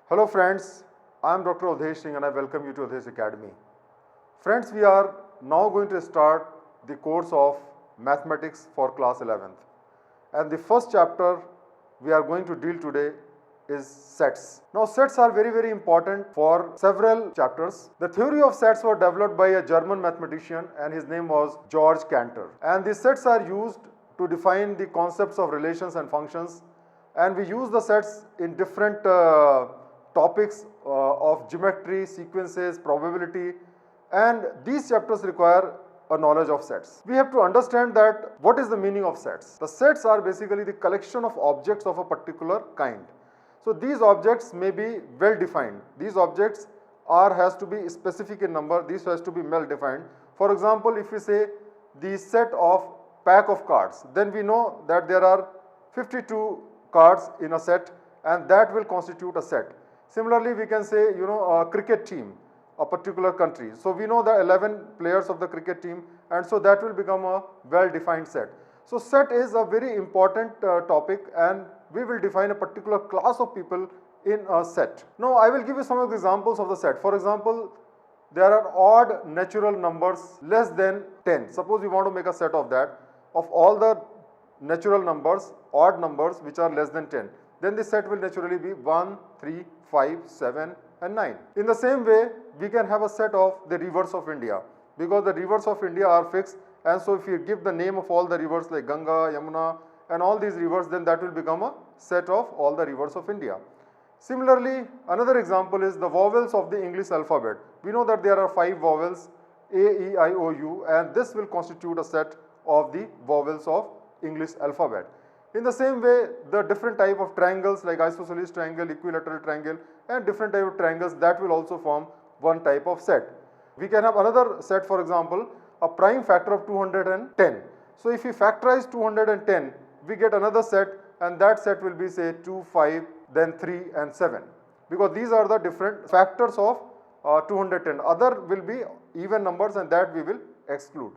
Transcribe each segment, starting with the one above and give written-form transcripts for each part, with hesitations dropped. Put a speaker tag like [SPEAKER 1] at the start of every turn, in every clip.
[SPEAKER 1] Hello friends, I am Dr. Awdhesh Singh and I welcome you to Awdhesh Academy. Friends, we are now going to start the course of Mathematics for class 11th. And the first chapter we are going to deal today is sets. Now sets are very important for several chapters. The theory of sets was developed by a German mathematician and his name was George Cantor. And these sets are used to define the concepts of relations and functions, and we use the sets in different topics of geometry, sequences, probability, and these chapters require a knowledge of sets. We have to understand that what is the meaning of sets. The sets are basically the collection of objects of a particular kind. So these objects may be well defined. These objects has to be specific in number, these has to be well defined. For example, if we say the set of pack of cards, then we know that there are 52 cards in a set and that will constitute a set. Similarly, we can say a cricket team, a particular country. So we know the 11 players of the cricket team, and so that will become a well defined set. So set is a very important topic, and we will define a particular class of people in a set. Now I will give you some of the examples of the set. For example, there are odd natural numbers less than 10. Suppose you want to make a set of that, of all the natural numbers, odd numbers which are less than 10. Then the set will naturally be 1, 3, 5, 7 and 9. In the same way, we can have a set of the rivers of India, because the rivers of India are fixed, and so if you give the name of all the rivers like Ganga, Yamuna and all these rivers, then that will become a set of all the rivers of India. Similarly, another example is the vowels of the English alphabet. We know that there are 5 vowels, A, E, I, O, U, and this will constitute a set of the vowels of English alphabet. In the same way, the different type of triangles like isosceles triangle, equilateral triangle and different type of triangles, that will also form one type of set. We can have another set, for example, a prime factor of 210. So if we factorize 210, we get another set, and that set will be say 2, 5, then 3 and 7, because these are the different factors of 210. Other will be even numbers, and that we will exclude.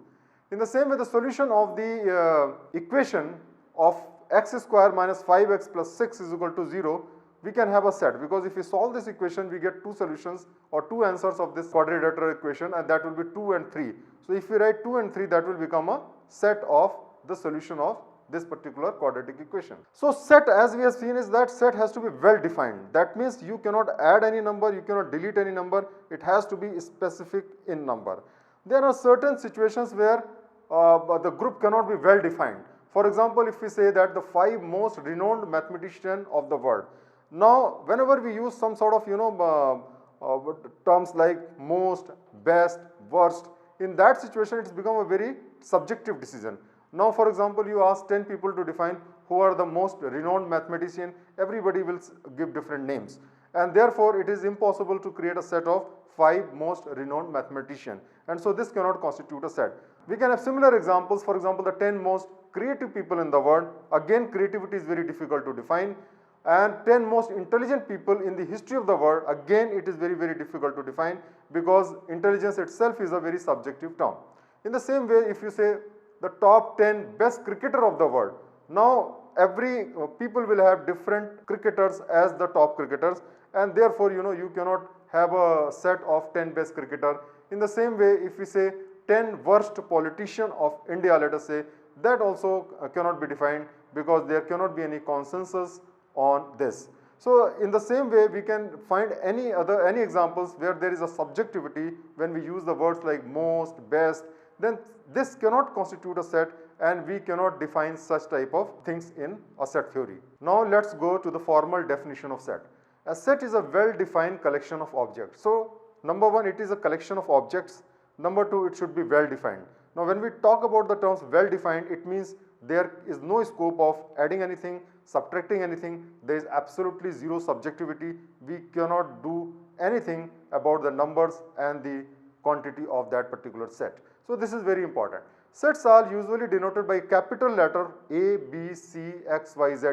[SPEAKER 1] In the same way, the solution of the equation of x square minus 5x plus 6 is equal to 0, we can have a set, because if we solve this equation, we get 2 solutions or 2 answers of this quadrilateral equation, and that will be 2 and 3. So if we write 2 and 3, that will become a set of the solution of this particular quadratic equation. So set, as we have seen, is that set has to be well defined. That means you cannot add any number, you cannot delete any number, it has to be specific in number. There are certain situations where the group cannot be well defined. For example, if we say that the 5 most renowned mathematicians of the world. Now, whenever we use some sort of terms like most, best, worst, in that situation it's become a very subjective decision. Now, for example, you ask 10 people to define who are the most renowned mathematician, everybody will give different names, and therefore it is impossible to create a set of 5 most renowned mathematicians, and so this cannot constitute a set. We can have similar examples, for example, the 10 most creative people in the world. Again, creativity is very difficult to define. And 10 most intelligent people in the history of the world, again it is very difficult to define, because intelligence itself is a very subjective term. In the same way, if you say the top 10 best cricketer of the world, now every people will have different cricketers as the top cricketers, and therefore you cannot have a set of 10 best cricketer. In the same way, if we say 10 worst politician of India, let us say, that also cannot be defined, because there cannot be any consensus on this. So in the same way, we can find any examples where there is a subjectivity when we use the words like most, best, then this cannot constitute a set, and we cannot define such type of things in a set theory. Now let's go to the formal definition of set. A set is a well-defined collection of objects. So number 1, it is a collection of objects. Number 2, it should be well-defined. Now when we talk about the terms well-defined, it means there is no scope of adding anything, subtracting anything, there is absolutely zero subjectivity, we cannot do anything about the numbers and the quantity of that particular set. So this is very important. Sets are usually denoted by capital letter A, B, C, X, Y, Z,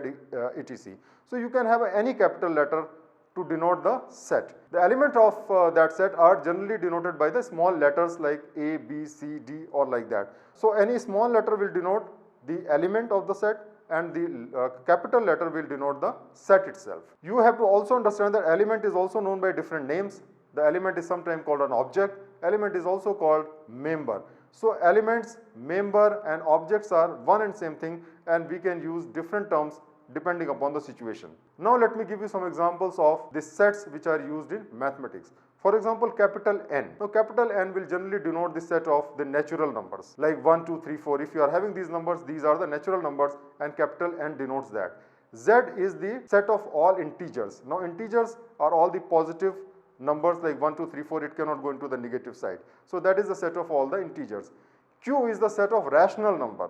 [SPEAKER 1] etc. So you can have any capital letter to denote the set. The element of that set are generally denoted by the small letters like A, B, C, D or like that. So any small letter will denote the element of the set, and the capital letter will denote the set itself. You have to also understand that element is also known by different names. The element is sometimes called an object. Element is also called member. So elements, member and objects are one and same thing, and we can use different terms depending upon the situation. Now let me give you some examples of the sets which are used in mathematics. For example, capital N. Now capital N will generally denote the set of the natural numbers like 1, 2, 3, 4. If you are having these numbers, these are the natural numbers and capital N denotes that. Z is the set of all integers. Now integers are all the positive numbers like 1, 2, 3, 4. It cannot go into the negative side. So that is the set of all the integers. Q is the set of rational number.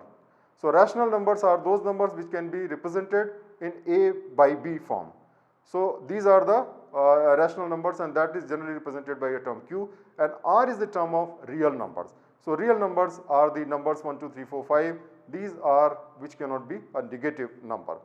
[SPEAKER 1] So rational numbers are those numbers which can be represented in A by B form. So these are the rational numbers, and that is generally represented by a term Q, and R is the term of real numbers. So real numbers are the numbers 1, 2, 3, 4, 5. These are which cannot be a negative number.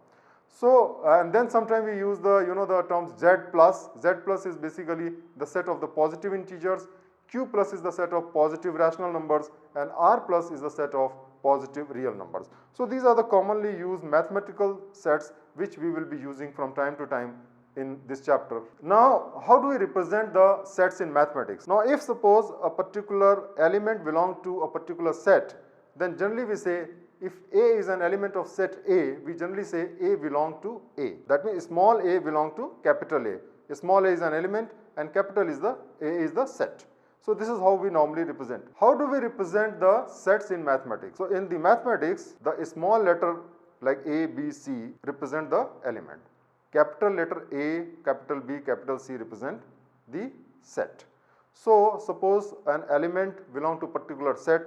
[SPEAKER 1] So and then sometimes we use the the terms Z plus. Z plus is basically the set of the positive integers. Q plus is the set of positive rational numbers, and R plus is the set of positive real numbers. So these are the commonly used mathematical sets which we will be using from time to time in this chapter. Now how do we represent the sets in mathematics? Now if suppose a particular element belongs to a particular set, then generally we say if A is an element of set A, we generally say A belong to A. That means small a belong to capital A. Small a is an element and capital is the A is the set. So this is how we normally represent. How do we represent the sets in mathematics? So in the mathematics, the small letter like A, B, C represent the element. Capital letter A, capital B, capital C represent the set. So suppose an element belong to particular set,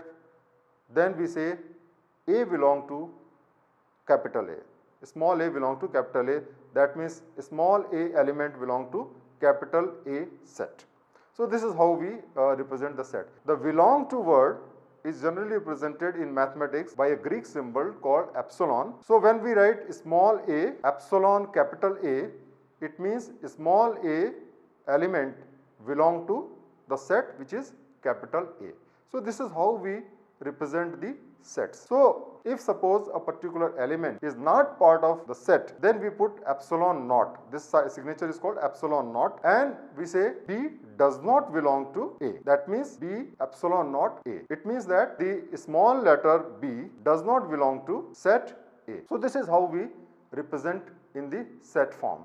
[SPEAKER 1] then we say A belong to capital A. Small a belong to capital A. That means small a element belong to capital A set. So this is how we represent the set. The belong to word is generally represented in mathematics by a Greek symbol called epsilon. So when we write small a, epsilon capital A, it means small a element belong to the set which is capital A. So this is how we represent the sets. So if suppose a particular element is not part of the set, then we put epsilon naught. This signature is called epsilon naught, and we say B does not belong to A. That means B epsilon naught A. It means that the small letter B does not belong to set A. So this is how we represent in the set form.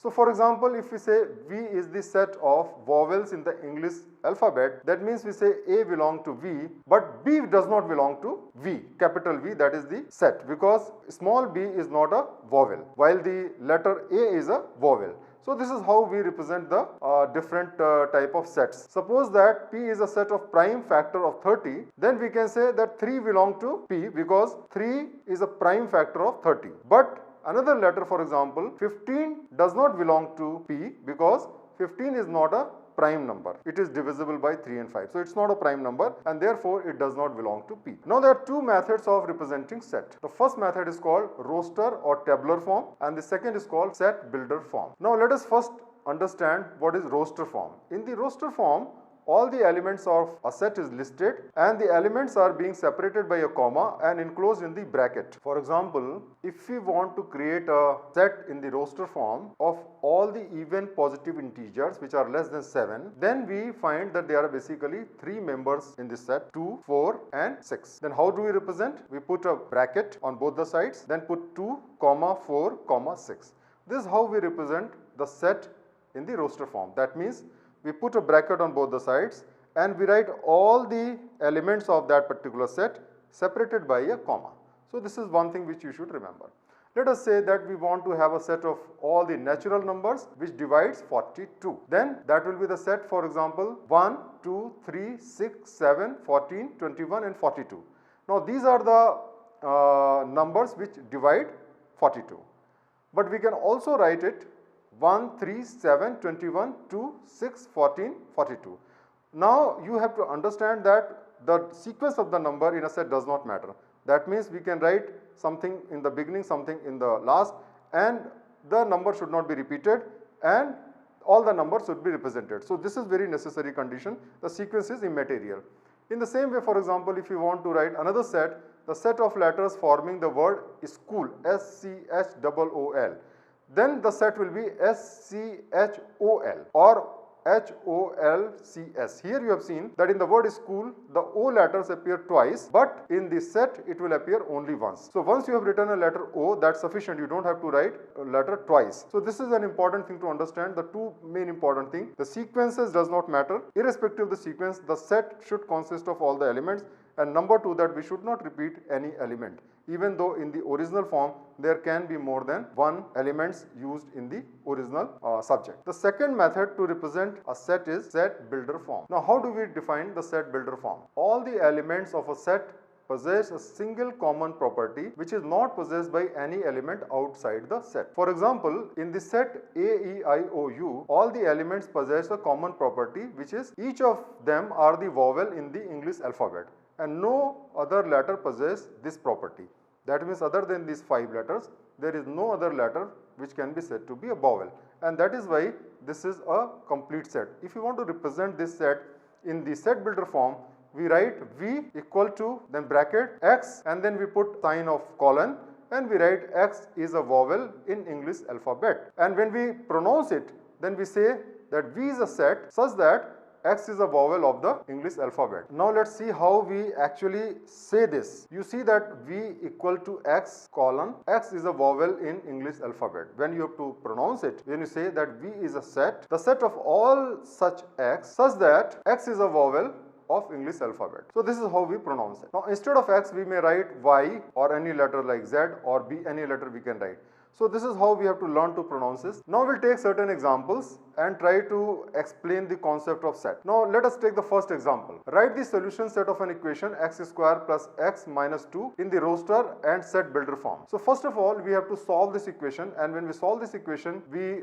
[SPEAKER 1] So for example, if we say V is the set of vowels in the English alphabet, that means we say A belong to V, but B does not belong to V, capital V, that is the set, because small b is not a vowel, while the letter A is a vowel. So this is how we represent the different type of sets. Suppose that P is a set of prime factor of 30, then we can say that 3 belong to P because 3 is a prime factor of 30. But another letter, for example, 15 does not belong to P because 15 is not a prime number. It is divisible by 3 and 5. So it's not a prime number and therefore it does not belong to P. Now there are two methods of representing set. The first method is called roster or tabular form and the second is called set builder form. Now let us first understand what is roster form. In the roster form, all the elements of a set is listed and the elements are being separated by a comma and enclosed in the bracket. For example, if we want to create a set in the roster form of all the even positive integers which are less than 7, then we find that there are basically 3 members in this set, 2, 4 and 6. Then how do we represent? We put a bracket on both the sides, then put 2, 4, 6. This is how we represent the set in the roster form. That means we put a bracket on both the sides and we write all the elements of that particular set separated by a comma. So this is one thing which you should remember. Let us say that we want to have a set of all the natural numbers which divides 42. Then that will be the set, for example, 1, 2, 3, 6, 7, 14, 21 and 42. Now these are the numbers which divide 42. But we can also write it 1, 3, 7, 21, 2, 6, 14, 42. Now you have to understand that the sequence of the number in a set does not matter. That means we can write something in the beginning, something in the last, and the number should not be repeated and all the numbers should be represented. So this is very necessary condition. The sequence is immaterial. In the same way, for example, if you want to write another set, the set of letters forming the word school, SCHOOL, then the set will be SCHOL or HOLCS. Here you have seen that in the word school, the O letters appear twice, but in the set it will appear only once. So once you have written a letter O, that's sufficient. You don't have to write a letter twice. So this is an important thing to understand. The two main important things. The sequences does not matter. Irrespective of the sequence, the set should consist of all the elements. And number two, that we should not repeat any element, even though in the original form there can be more than one elements used in the original subject. The second method to represent a set is set builder form. Now how do we define the set builder form? All the elements of a set possess a single common property which is not possessed by any element outside the set. For example, in the set A, E, I, O, U, all the elements possess a common property which is each of them are the vowel in the English alphabet, and no other letter possess this property. That means other than these 5 letters, there is no other letter which can be said to be a vowel, and that is why this is a complete set. If you want to represent this set in the set builder form, we write V equal to then bracket X, and then we put sign of colon, and we write X is a vowel in English alphabet. And when we pronounce it, then we say that V is a set such that X is a vowel of the English alphabet. Now let's see how we actually say this. You see that V equal to X colon, X is a vowel in English alphabet. When you have to pronounce it, when you say that V is a set, the set of all such X such that X is a vowel of English alphabet. So this is how we pronounce it. Now instead of X we may write Y or any letter like Z, or B, any letter we can write. So this is how we have to learn to pronounce this. Now we'll take certain examples and try to explain the concept of set. Now let us take the first example. Write the solution set of an equation x square plus x minus 2 in the roster and set builder form. So first of all we have to solve this equation, and when we solve this equation we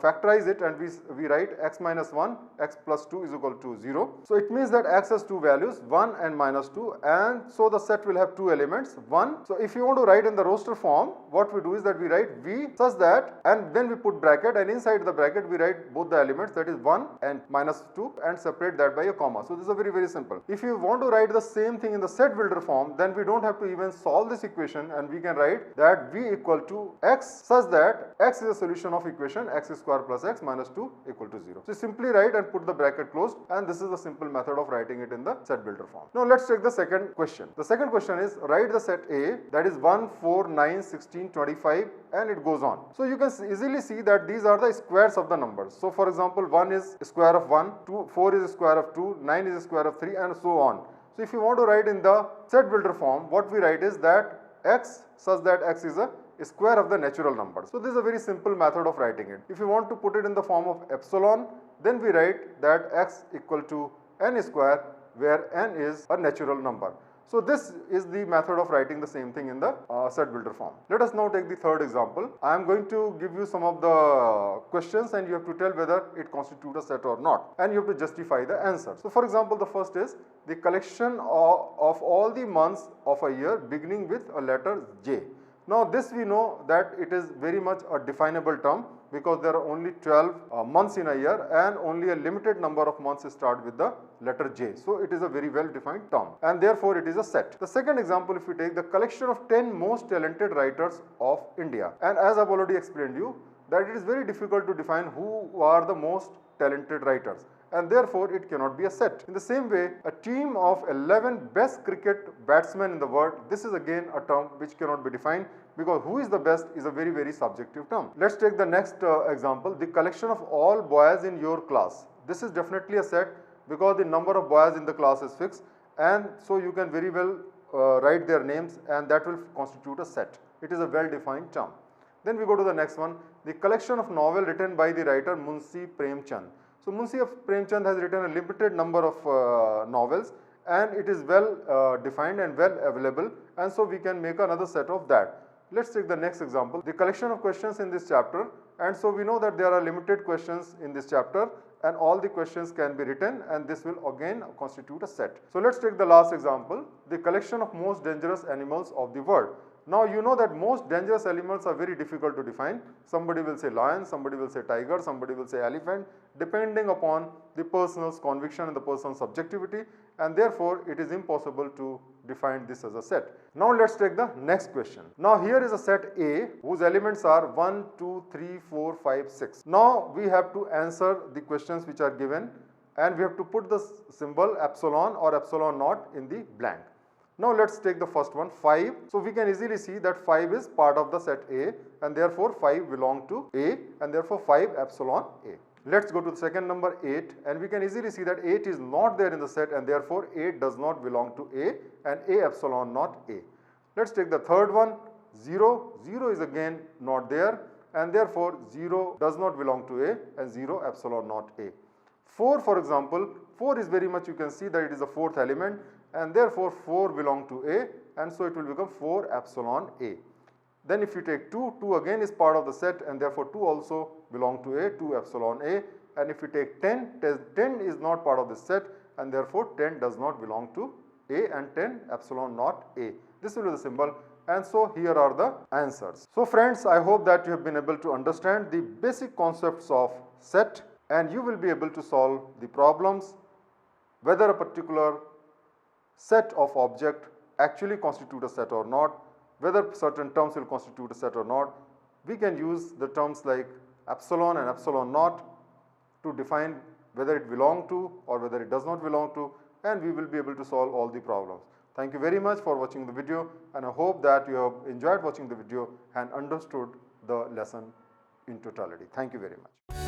[SPEAKER 1] factorize it, and we write x minus 1, x plus 2 is equal to 0. So it means that x has two values, 1 and minus 2, and so the set will have two elements, 1. So if you want to write in the roster form, what we do is that we write V such that, and then we put bracket, and inside the bracket we write both the elements, that is 1 and minus 2, and separate that by a comma. So this is a very simple. If you want to write the same thing in the set builder form, then we don't have to even solve this equation, and we can write that V equal to X such that X is a solution of equation x square plus x minus 2 equal to 0. So simply write and put the bracket closed, and this is the simple method of writing it in the set builder form. Now let's take the second question. The second question is write the set A, that is 1, 4, 9, 16, 25, and it goes on. So you can easily see that these are the squares of the numbers. So for example, 1 is square of 1, 2, 4 is square of 2, 9 is square of 3, and so on. So if you want to write in the set builder form, what we write is that x such that x is a square of the natural number. So this is a very simple method of writing it. If you want to put it in the form of epsilon, then we write that x equal to n square, where n is a natural number. So this is the method of writing the same thing in the set builder form. Let us now take the third example. I am going to give you some of the questions, and you have to tell whether it constitutes a set or not, and you have to justify the answer. So for example, the first is the collection of all the months of a year beginning with a letter J. Now this we know that it is very much a definable term, because there are only 12 months in a year, and only a limited number of months start with the letter J. So it is a very well defined term, and therefore it is a set. The second example, if we take the collection of 10 most talented writers of India, and as I have already explained you that it is very difficult to define who are the most talented writers, and therefore it cannot be a set. In the same way, a team of 11 best cricket batsmen in the world, this is again a term which cannot be defined, because who is the best is a very subjective term. Let's take the next example, the collection of all boys in your class. This is definitely a set, because the number of boys in the class is fixed, and so you can very well write their names, and that will constitute a set. It is a well defined term. Then we go to the next one, the collection of novel written by the writer Munshi Premchand. So Munshi Premchand has written a limited number of novels, and it is well defined and well available, and so we can make another set of that. Let's take the next example, the collection of questions in this chapter, and so we know that there are limited questions in this chapter, and all the questions can be written, and this will again constitute a set. So let's take the last example, the collection of most dangerous animals of the world. Now you know that most dangerous animals are very difficult to define. Somebody will say lion, somebody will say tiger, somebody will say elephant, depending upon the person's conviction and the person's subjectivity, and therefore it is impossible to defined this as a set. Now let's take the next question. Now here is a set A whose elements are 1, 2, 3, 4, 5, 6. Now we have to answer the questions which are given and we have to put the symbol epsilon or epsilon naught in the blank. Now let's take the first one, 5. So we can easily see that 5 is part of the set A and therefore 5 belong to A and therefore 5 epsilon A. Let's go to the second number, 8, and we can easily see that 8 is not there in the set and therefore 8 does not belong to A and A epsilon not A. Let's take the third one, 0. 0 is again not there and therefore 0 does not belong to A and 0 epsilon not A. 4, for example, 4 is very much, you can see that it is the fourth element and therefore 4 belong to A and so it will become 4 epsilon A. Then if you take 2, 2 again is part of the set and therefore 2 also belong to A, 2 epsilon A, and if you take 10, 10 is not part of the set and therefore 10 does not belong to A and 10 epsilon not A. This will be the symbol and so here are the answers. So friends, I hope that you have been able to understand the basic concepts of set and you will be able to solve the problems whether a particular set of object actually constitute a set or not, whether certain terms will constitute a set or not. We can use the terms like epsilon and epsilon naught to define whether it belongs to or whether it does not belong to, and we will be able to solve all the problems. Thank you very much for watching the video and I hope that you have enjoyed watching the video and understood the lesson in totality. Thank you very much.